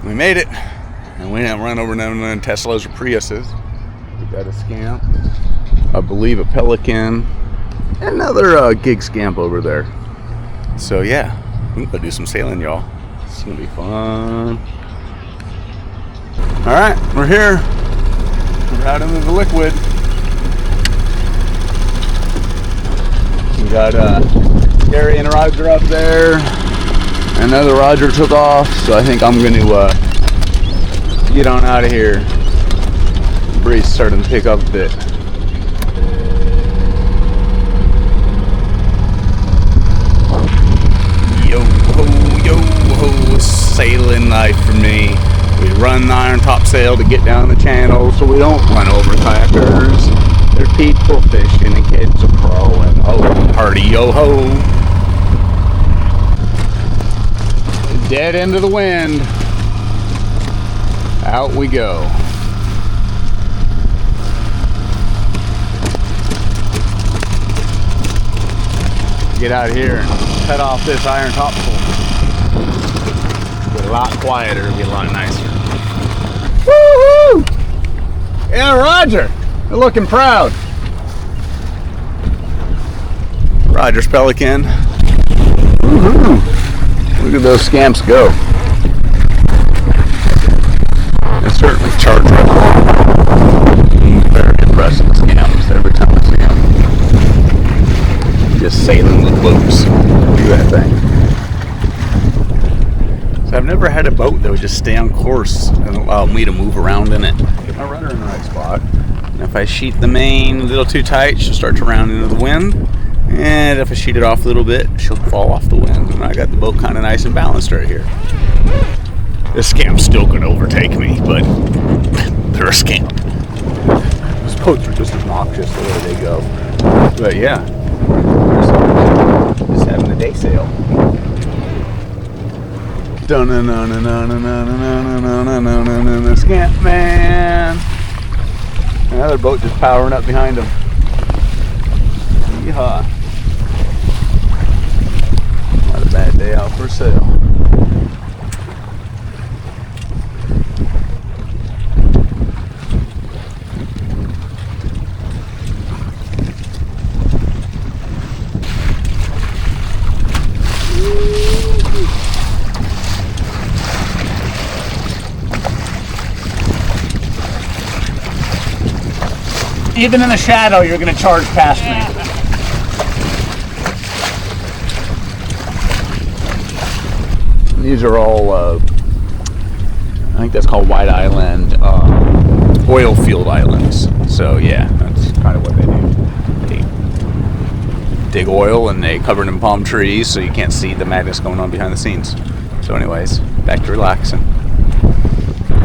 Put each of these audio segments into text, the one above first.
We made it, and we didn't run over none of Teslas or Priuses. We got a scamp, I believe a pelican, and another gig scamp over there. So yeah, we can go do some sailing, y'all. It's gonna be fun. All right, we're here. We're out into the liquid. We got Gary and Roger up there. Another Roger took off, so I think I'm going to get on out of here. The breeze starting to pick up a bit. Yo ho, sailing life for me. We run the iron topsail to get down the channel so we don't run over kayakers. There's people fishing and kids are crowing. Oh, party yo ho. Dead end of the wind. Out we go. Get out of here and cut off this iron topsail. Get a lot quieter, it'll be a lot nicer. Woohoo! Yeah, Roger, you're looking proud. Roger's pelican. Woohoo! Look at those scamps go. They certainly charge right along. Very impressive scamps every time I see them. Just sailing with boats. Look at that thing. So I've never had a boat that would just stay on course and allow me to move around in it. Get my rudder in the right spot. And if I sheet the main a little too tight, she'll start to round into the wind. And if I sheet it off a little bit, she'll fall off the wind. And I got the boat kind of nice and balanced right here. This scamp's still going to overtake me, but they're a scamp. Those boats are just obnoxious the way they go. But yeah, just having a day sail. The scamp man. Another boat just powering up behind him. Yeehaw. Not a bad day out for sail. Even in the shadow, you're going to charge past me. These are all, I think that's called White Island oil field islands. So yeah, that's kind of what they do. They dig oil and they cover it in palm trees so you can't see the madness going on behind the scenes. So anyways, back to relaxing.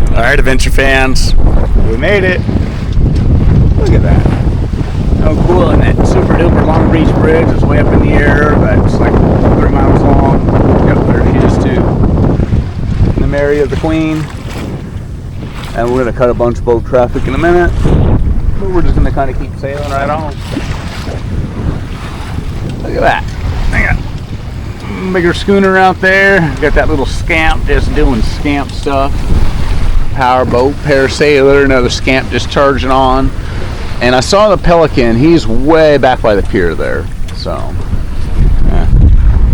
Alright, adventure fans, we made it. Look at that. How cool, and that super duper Long Beach Bridge is way up in the air. That's like 3 miles long. Yep, there she is too. In the Mary of the Queen. And we're going to cut a bunch of boat traffic in a minute. But we're just going to kind of keep sailing right on. Look at that. Hang on. Bigger schooner out there. Got that little scamp just doing scamp stuff. Powerboat, parasailer, another scamp just charging on. And I saw the pelican. He's way back by the pier there. So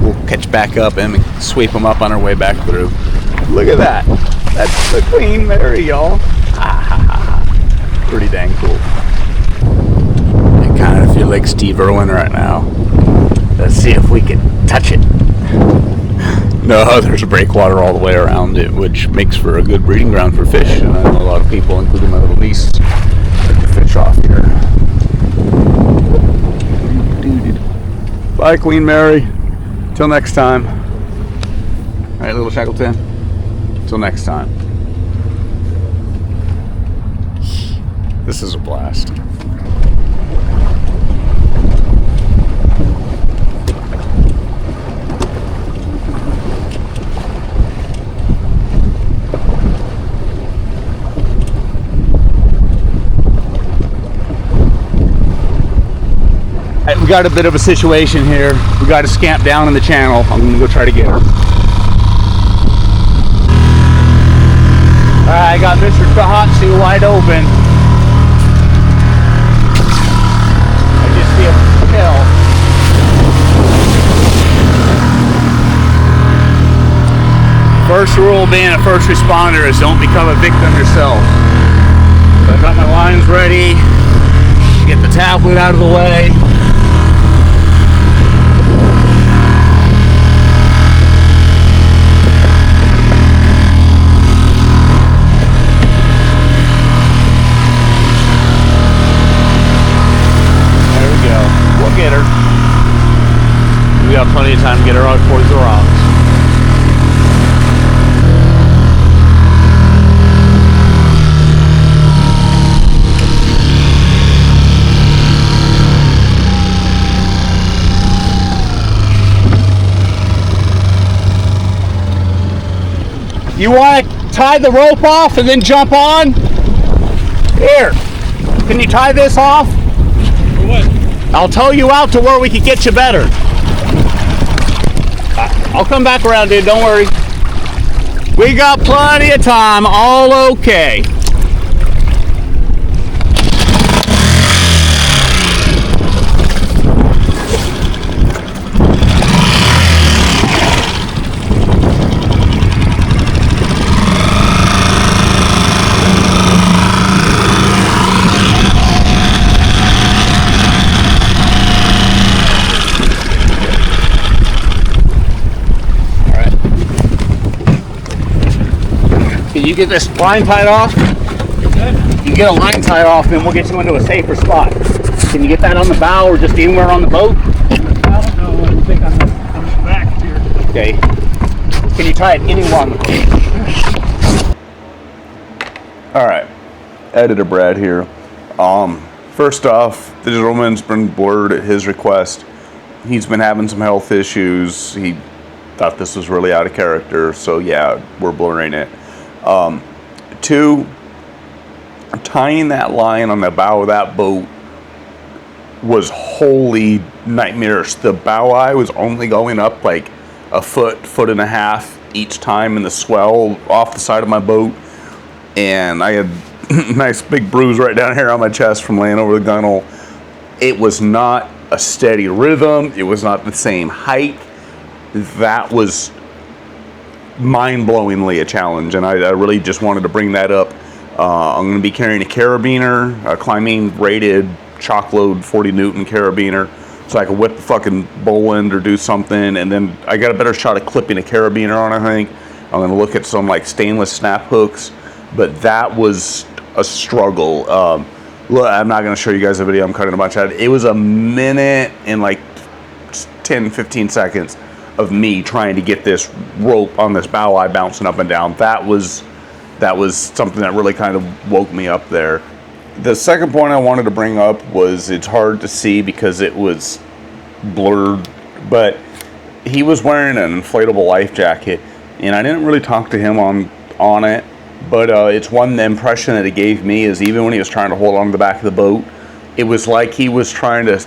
we'll catch back up and sweep him up on our way back through. Look at that. That's the Queen Mary, y'all. Pretty dang cool. I kind of feel like Steve Irwin right now. Let's see if we can touch it. No, there's a breakwater all the way around it, which makes for a good breeding ground for fish. And I know a lot of people, including my little niece, like to fish off here. Bye, Queen Mary. Till next time. All right, little Shackleton. Till next time. This is a blast. We got a bit of a situation here. We got a scamp down in the channel. I'm gonna go try to get her. I got Mr. Kahatsu wide open. I just see a pill. First rule being a first responder is don't become a victim yourself. So I got my lines ready, get the tablet out of the way. There we go. We'll get her. We got plenty of time to get her out towards the rocks. You want to tie the rope off and then jump on? Here, can you tie this off? For what? I'll tow you out to where we can get you better. I'll come back around, dude, don't worry. We got plenty of time, all okay. Can you get this line tied off? You get a line tied off, then we'll get you into a safer spot. Can you get that on the bow or just anywhere on the boat? No, I think on the back here. Okay. Can you tie it anywhere on the boat? All right. Editor Brad here. First off, the gentleman's been blurred at his request. He's been having some health issues. He thought this was really out of character, so yeah, we're blurring it. Two, tying that line on the bow of that boat was wholly nightmarish. The bow eye was only going up like a foot and a half each time in the swell off the side of my boat, and I had a nice big bruise right down here on my chest from laying over the gunnel. It was not a steady rhythm. It was not the same height. That was mind-blowingly a challenge, and I really just wanted to bring that up. I'm going to be carrying a carabiner, a climbing rated chock load 40 Newton carabiner, so I can whip the fucking bowl end or do something, and then I got a better shot at clipping a carabiner on, I think. I'm going to look at some like stainless snap hooks, but that was a struggle. Look, I'm not going to show you guys a video. I'm cutting a bunch out. It was a minute and like 10-15 seconds of me trying to get this rope on this bow eye bouncing up and down. That was something that really kind of woke me up there. The second point I wanted to bring up was it's hard to see because it was blurred, but he was wearing an inflatable life jacket, and I didn't really talk to him on it, but it's one impression that it gave me is even when he was trying to hold on to the back of the boat, it was like he was trying to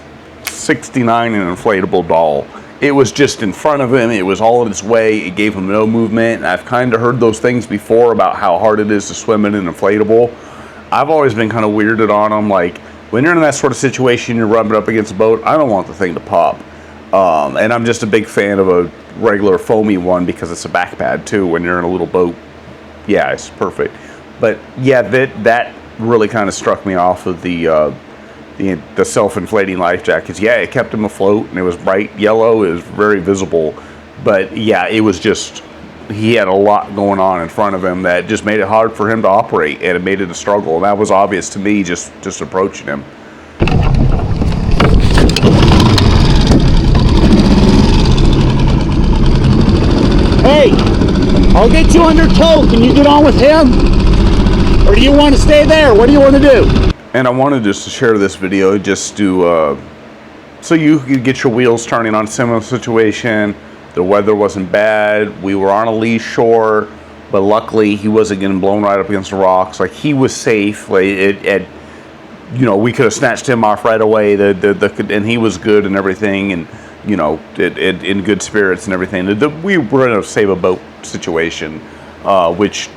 69 an inflatable doll. It was just in front of him. It was all in his way. It gave him no movement. And I've kind of heard those things before about how hard it is to swim in an inflatable. I've always been kind of weirded on them. Like, when you're in that sort of situation, you're rubbing up against a boat, I don't want the thing to pop. And I'm just a big fan of a regular foamy one because it's a back pad, too, when you're in a little boat. Yeah, it's perfect. But, yeah, that really kind of struck me off of the self-inflating life jackets. Yeah, it kept him afloat, and it was bright yellow. It was very visible, but yeah, it was just, he had a lot going on in front of him that just made it hard for him to operate, and it made it a struggle, and that was obvious to me just approaching him. Hey, I'll get you under tow. Can you get on with him? Or do you want to stay there? What do you want to do? And I wanted just to share this video just to, so you could get your wheels turning on a similar situation. The weather wasn't bad. We were on a lee shore, but luckily he wasn't getting blown right up against the rocks. Like, he was safe. Like, you know, we could have snatched him off right away. And he was good and everything, and you know, in good spirits and everything. We were in a save a boat situation, which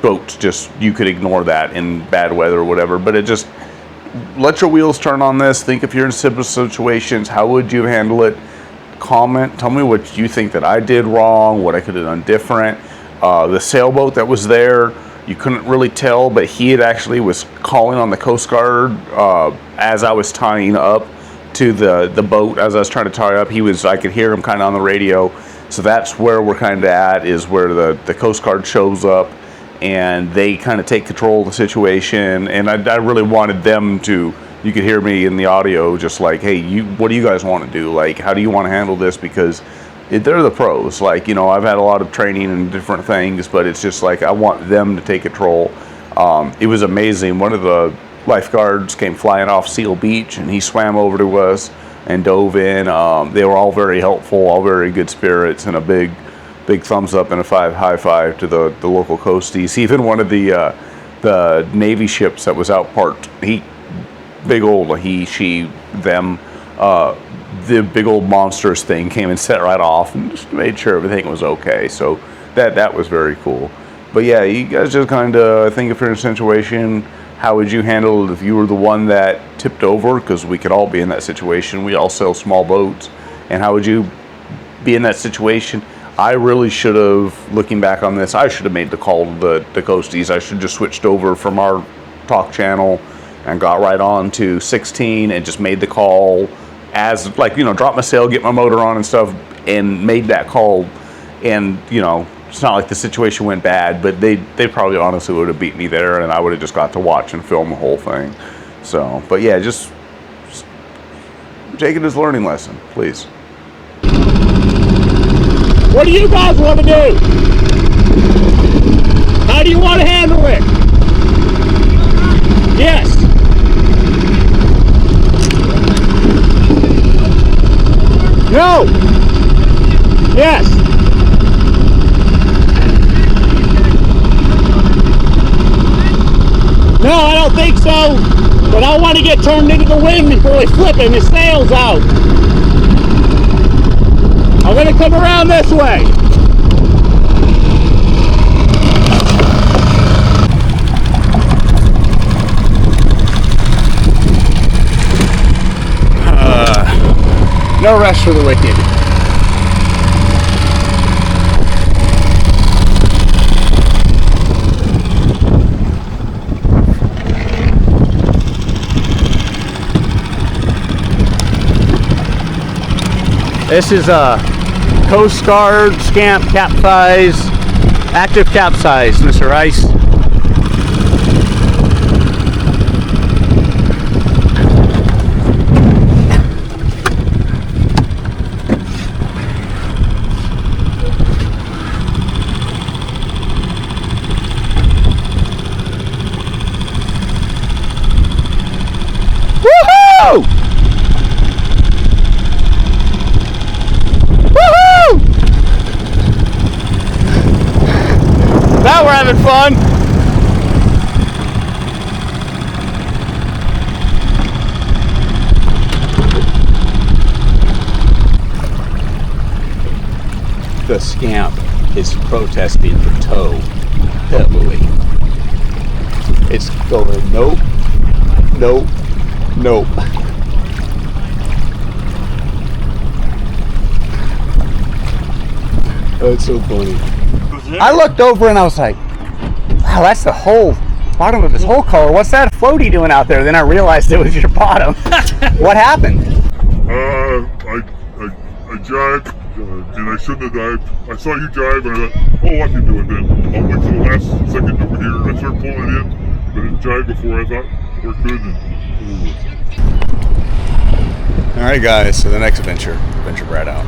boats just, you could ignore that in bad weather or whatever, but it just, let your wheels turn on this. Think if you're in similar situations, how would you handle it? Comment, tell me what you think that I did wrong, what I could have done different. The sailboat that was there, you couldn't really tell, but he had actually was calling on the Coast Guard as I was tying up to the boat. As I was trying to tie up, I could hear him kind of on the radio. So that's where we're kind of at, is where the Coast Guard shows up and they kind of take control of the situation. And I really wanted them to, you could hear me in the audio just like, hey, what do you guys want to do? Like, how do you want to handle this? Because they're the pros. Like, you know, I've had a lot of training and different things, but it's just like, I want them to take control. It was amazing. One of the lifeguards came flying off Seal Beach and he swam over to us and dove in. They were all very helpful, all very good spirits, and a big thumbs up and a high five to the local coasties. Even one of the Navy ships that was out parked, the big old monsters thing came and set right off and just made sure everything was okay. So that was very cool. But yeah, you guys just kind of think if you're in a situation, how would you handle it if you were the one that tipped over? Because we could all be in that situation. We all sail small boats. And how would you be in that situation? I really should have, looking back on this, I should have made the call to the coasties. I should have just switched over from our talk channel and got right on to 16 and just made the call as, like, you know, drop my sail, get my motor on and stuff, and made that call. And, you know, it's not like the situation went bad, but they probably honestly would have beat me there, and I would have just got to watch and film the whole thing. So, but yeah, just take it as a learning lesson, please. What do you guys want to do? How do you want to handle it? Yes. No. Yes. No, I don't think so. But I want to get turned into the wind before they flip and the sail's out. I'm going to come around this way. No rest for the wicked. This is a Coast Guard Scamp Capsized, active Capsized, Mr. Rice. Woohoo! Now we're having fun. The Scamp is protesting for tow heavily. It's going nope, nope, nope. That's so funny. I looked over and I was like, wow, that's the whole bottom of his whole collar. What's that floaty doing out there? Then I realized it was your bottom. What happened? I jived and I shouldn't have dived. I saw you jive and I thought, oh, I can do it then. I'll wait till the last second over here. I started pulling it in, but it jived before I thought we could. All right, guys, so the next adventure Brad out.